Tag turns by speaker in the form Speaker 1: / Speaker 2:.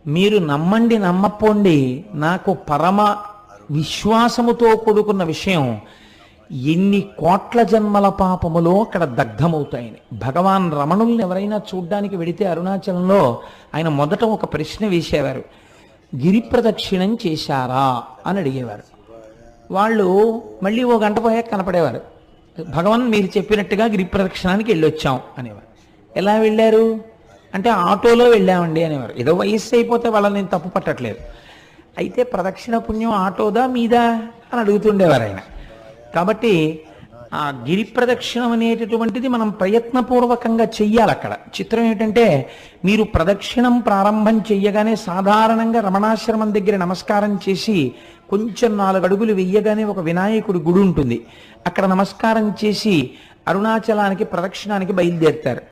Speaker 1: మీరు నమ్మండి నమ్మపోండి, నాకు పరమ విశ్వాసముతో కూడుకున్న విషయం, ఎన్ని కోట్ల జన్మల పాపములో అక్కడ దగ్ధమవుతాయని. భగవాన్ రమణుల్ని ఎవరైనా చూడ్డానికి వెడితే అరుణాచలంలో ఆయన మొదట ఒక ప్రశ్న వేసేవారు, గిరి ప్రదక్షిణం చేశారా అని అడిగేవారు. వాళ్ళు మళ్ళీ ఓ గంట పోయాక కనపడేవారు, భగవాన్ మీరు చెప్పినట్టుగా గిరి ప్రదక్షిణానికి వెళ్ళొచ్చాం అనేవారు. ఎలా వెళ్ళారు అంటే ఆటోలో వెళ్ళామండి అనేవారు. ఏదో వయస్సు అయిపోతే వాళ్ళని నేను తప్పు పట్టట్లేదు. అయితే ప్రదక్షిణ పుణ్యం ఆటోదా మీదా అని అడుగుతుండేవారు ఆయన. కాబట్టి ఆ గిరి ప్రదక్షిణం అనేటటువంటిది మనం ప్రయత్నపూర్వకంగా చెయ్యాలి. అక్కడ చిత్రం ఏంటంటే, మీరు ప్రదక్షిణం ప్రారంభం చెయ్యగానే సాధారణంగా రమణాశ్రమం దగ్గర నమస్కారం చేసి కొంచెం 4 అడుగులు వెయ్యగానే ఒక వినాయకుడి గుడి ఉంటుంది, అక్కడ నమస్కారం చేసి అరుణాచలానికి ప్రదక్షిణానికి బయలుదేరుతారు.